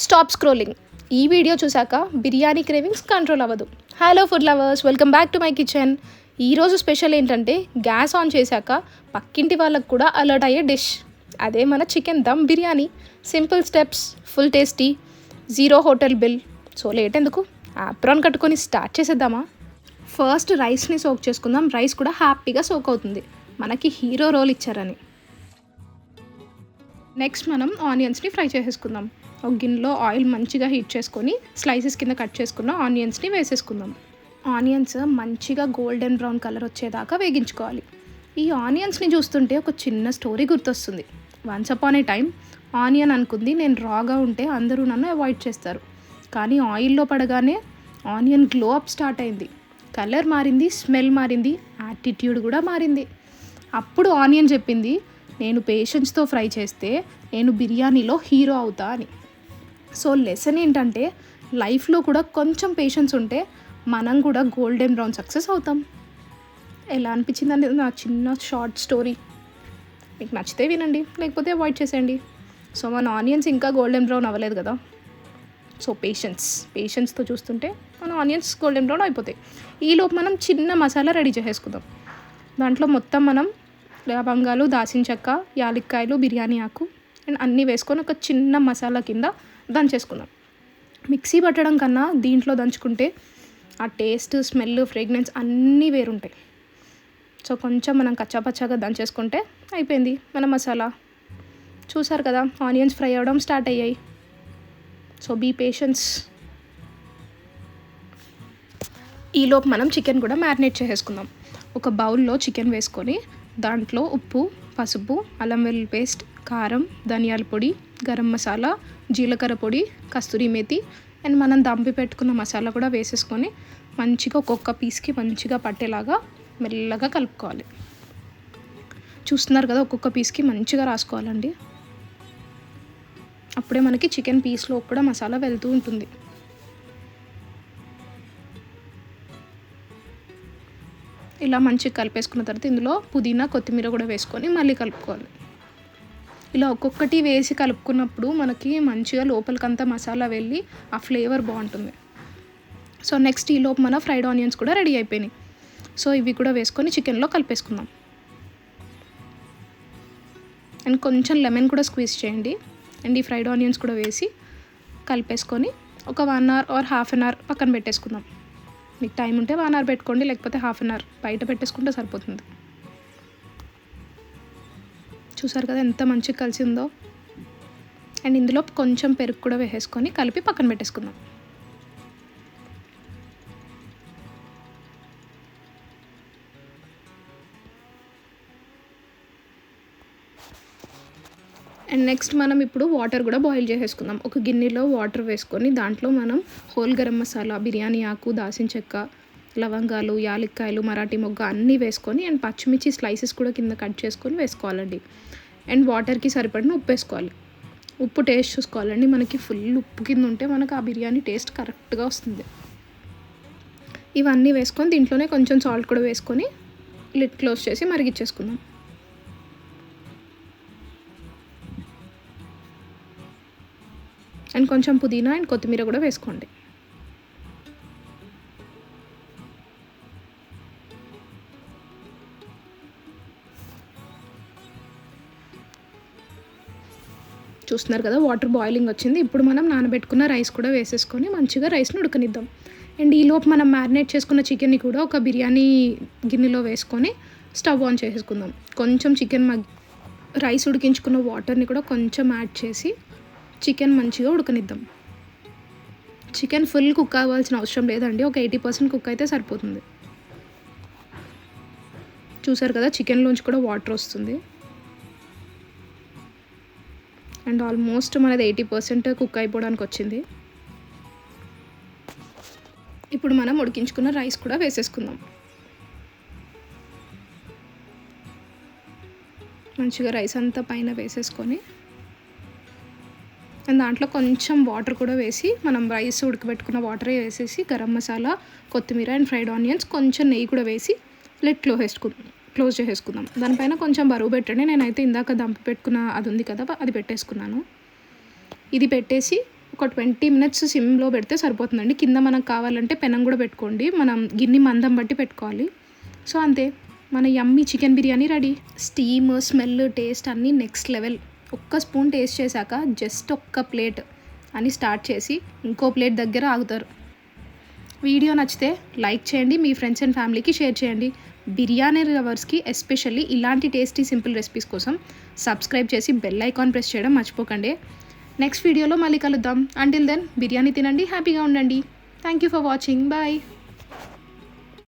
Stop scrolling. ఈ video చూసాక biryani cravings control అవ్వదు. Hello food lovers, welcome back to my kitchen. ఈరోజు special ఏంటంటే గ్యాస్ ఆన్ చేశాక పక్కింటి వాళ్ళకు కూడా అలర్ట్ అయ్యే డిష్. అదే మన chicken dum biryani. Simple steps, full tasty, zero hotel bill. So late ఎందుకు, ఆప్రాన్ కట్టుకొని స్టార్ట్ చేసేద్దామా? ఫస్ట్ రైస్ని సోక్ చేసుకుందాం. రైస్ కూడా హ్యాపీగా సోక్ అవుతుంది, మనకి హీరో రోల్ ఇచ్చారని. నెక్స్ట్ మనం ఆనియన్స్ని ఫ్రై చేసేసుకుందాం. ఒక గిన్నెలో ఆయిల్ మంచిగా హీట్ చేసుకొని స్లైసెస్ కింద కట్ చేసుకున్న ఆనియన్స్ని వేసేసుకుందాం. ఆనియన్స్ మంచిగా గోల్డెన్ బ్రౌన్ కలర్ వచ్చేదాకా వేగించుకోవాలి. ఈ ఆనియన్స్ని చూస్తుంటే ఒక చిన్న స్టోరీ గుర్తొస్తుంది. వన్స్ అపాన్ ఏ టైం ఆనియన్ అనుకుంది నేను రాగా ఉంటే అందరూ నన్ను అవాయిడ్ చేస్తారు, కానీ ఆయిల్లో పడగానే ఆనియన్ గ్లో అప్ స్టార్ట్ అయింది. కలర్ మారింది, స్మెల్ మారింది, యాటిట్యూడ్ కూడా మారింది. అప్పుడు ఆనియన్ చెప్పింది, నేను పేషెన్స్తో ఫ్రై చేస్తే నేను బిర్యానీలో హీరో అవుతా అని. సో లెసన్ ఏంటంటే లైఫ్లో కూడా కొంచెం పేషెన్స్ ఉంటే మనం కూడా గోల్డెన్ బ్రౌన్ సక్సెస్ అవుతాం. ఎలా అనిపించింది అనేది నా చిన్న షార్ట్ స్టోరీ. మీకు నచ్చితే వినండి, లేకపోతే అవాయిడ్ చేసేయండి. సో మన ఆనియన్స్ ఇంకా గోల్డెన్ బ్రౌన్ అవ్వలేదు కదా. సో పేషెన్స్తో చూస్తుంటే మన ఆనియన్స్ గోల్డెన్ బ్రౌన్ అయిపోతాయి. ఈలోపు మనం చిన్న మసాలా రెడీ చేసేసుకుందాం. దాంట్లో మొత్తం మనం లవంగాలు, దాల్చిన చెక్క, యాలక్కాయలు, బిర్యానీ ఆకు అండ్ అన్నీ వేసుకొని ఒక చిన్న మసాలా కింద దంచేసుకుందాం. మిక్సీ పట్టడం కన్నా దీంట్లో దంచుకుంటే ఆ టేస్ట్, స్మెల్, ఫ్రేగ్రెన్స్ అన్నీ వేరుంటాయి. సో కొంచెం మనం కచ్చాపచ్చాగా దంచేసుకుంటే అయిపోయింది మన మసాలా. చూసారు కదా, ఆనియన్స్ ఫ్రై అవ్వడం స్టార్ట్ అయ్యాయి. So be patience. ఈలోపు మనం చికెన్ కూడా మ్యారినేట్ చేసేసుకుందాం. ఒక బౌల్లో చికెన్ వేసుకొని దాంట్లో ఉప్పు, పసుపు, అల్లం వెల్లుల్లి పేస్ట్, కారం, ధనియాల పొడి, గరం మసాలా, జీలకర్ర పొడి, కస్తూరి మేతి అండ్ మనం దంపి పెట్టుకున్న మసాలా కూడా వేసేసుకొని మంచిగా ఒక్కొక్క పీస్కి మంచిగా పట్టేలాగా మెల్లగా కలుపుకోవాలి. చూస్తున్నారు కదా, ఒక్కొక్క పీస్కి మంచిగా రాసుకోవాలండి. అప్పుడే మనకి చికెన్ పీస్లో కూడా మసాలా వెళ్తూ ఉంటుంది. ఇలా మంచిగా కలిపేసుకున్న తర్వాత ఇందులో పుదీనా, కొత్తిమీర కూడా వేసుకొని మళ్ళీ కలుపుకోవాలి. ఇలా ఒక్కొక్కటి వేసి కలుపుకున్నప్పుడు మనకి మంచిగా లోపలికంతా మసాలా వెళ్ళి ఆ ఫ్లేవర్ బాగుంటుంది. సో నెక్స్ట్ ఈలోపు మన ఫ్రైడ్ ఆనియన్స్ కూడా రెడీ అయిపోయినాయి. సో ఇవి కూడా వేసుకొని చికెన్లో కలిపేసుకుందాం. అండ్ కొంచెం లెమన్ కూడా స్క్వీజ్ చేయండి. అండ్ ఈ ఫ్రైడ్ ఆనియన్స్ కూడా వేసి కలిపేసుకొని ఒక 1 hour or half an hour పక్కన పెట్టేసుకుందాం. మీకు టైం ఉంటే 1 hour పెట్టుకోండి, లేకపోతే హాఫ్ అన్ అవర్ బయట పెట్టేసుకుంటే సరిపోతుంది. చూసారు కదా ఎంత మంచిగా కలిసిందో. అండ్ ఇందులో కొంచెం పెరుగు కూడా వేసేసుకొని కలిపి పక్కన పెట్టేసుకుందాం. అండ్ నెక్స్ట్ మనం ఇప్పుడు వాటర్ కూడా బాయిల్ చేసేసుకుందాం. ఒక గిన్నెలో వాటర్ వేసుకొని దాంట్లో మనం హోల్ గరం మసాలా, బిర్యానీ ఆకు, దాల్చిన చెక్క, లవంగాలు, యాలక్కాయలు, మరాఠీ మొగ్గ అన్నీ వేసుకొని అండ్ పచ్చిమిర్చి స్లైసెస్ కూడా కింద కట్ చేసుకొని వేసుకోవాలండి. అండ్ వాటర్కి సరిపడిన ఉప్పు వేసుకోవాలి. ఉప్పు టేస్ట్ చూసుకోవాలండి. మనకి ఫుల్ ఉప్పు కింద ఉంటే మనకు ఆ బిర్యానీ టేస్ట్ కరెక్ట్గా వస్తుంది. ఇవన్నీ వేసుకొని దీంట్లోనే కొంచెం సాల్ట్ కూడా వేసుకొని లిడ్ క్లోజ్ చేసి మరిగిచ్చేసుకుందాం. అండ్ కొంచెం పుదీనా అండ్ కొత్తిమీర కూడా వేసుకోండి. చూస్తున్నారు కదా, వాటర్ బాయిలింగ్ వచ్చింది. ఇప్పుడు మనం నానబెట్టుకున్న రైస్ కూడా వేసేసుకొని మంచిగా రైస్ని ఉడకనిద్దాం. అండ్ ఈలోపు మనం మ్యారినేట్ చేసుకున్న చికెన్ని కూడా ఒక బిర్యానీ గిన్నెలో వేసుకొని స్టవ్ ఆన్ చేసేసుకుందాం. కొంచెం చికెన్ రైస్ ఉడికించుకున్న వాటర్ని కూడా కొంచెం యాడ్ చేసి చికెన్ మంచిగా ఉడకనిద్దాం. చికెన్ ఫుల్ కుక్ అవ్వాల్సిన అవసరం లేదండి, ఒక 80% కుక్ అయితే సరిపోతుంది. చూసారు కదా, చికెన్లోంచి కూడా వాటర్ వస్తుంది. అండ్ ఆల్మోస్ట్ మనది 80% కుక్ అయిపోవడానికి వచ్చింది. ఇప్పుడు మనం ఉడికించుకున్న రైస్ కూడా వేసేసుకుందాం. మంచిగా రైస్ అంతా పైన వేసేసుకొని అండ్ దాంట్లో కొంచెం వాటర్ కూడా వేసి మనం రైస్ ఉడకబెట్టుకున్న వాటరే వేసేసి గరం మసాలా, కొత్తిమీర అండ్ ఫ్రైడ్ ఆనియన్స్, కొంచెం నెయ్యి కూడా వేసి లిడ్ క్లోజ్ చేసేసుకుందాం. దానిపైన కొంచెం బరువు పెట్టండి. నేనైతే ఇందాక దంపి పెట్టుకున్న అది ఉంది కదా, అది పెట్టేసుకున్నాను. ఇది పెట్టేసి ఒక 20 మినిట్స్ సిమ్లో పెడితే సరిపోతుందండి. కింద మనకు కావాలంటే పెనం కూడా పెట్టుకోండి. మనం గిన్నె మందం బట్టి పెట్టుకోవాలి. సో అంతే, మన యమ్మీ chicken biryani ready. Steam, smell, taste అన్నీ నెక్స్ట్ లెవెల్. ఒక్క స్పూన్ టేస్ట్ చేశాక జస్ట్ ఒక్క ప్లేట్ అని స్టార్ట్ చేసి ఇంకో ప్లేట్ దగ్గర ఆగుతారు. వీడియో నచ్చితే లైక్ చేయండి, మీ ఫ్రెండ్స్ అండ్ ఫ్యామిలీకి షేర్ చేయండి. బిర్యానీ లవర్స్కి ఎస్పెషల్లీ ఇలాంటి టేస్టీ సింపుల్ రెసిపీస్ కోసం సబ్స్క్రైబ్ చేసి బెల్ ఐకాన్ ప్రెస్ చేయడం మర్చిపోకండి. నెక్స్ట్ వీడియోలో మళ్ళీ కలుద్దాం. అంటిల్ దెన్ బిర్యానీ తినండి, హ్యాపీగా ఉండండి. Thank you for watching. Bye.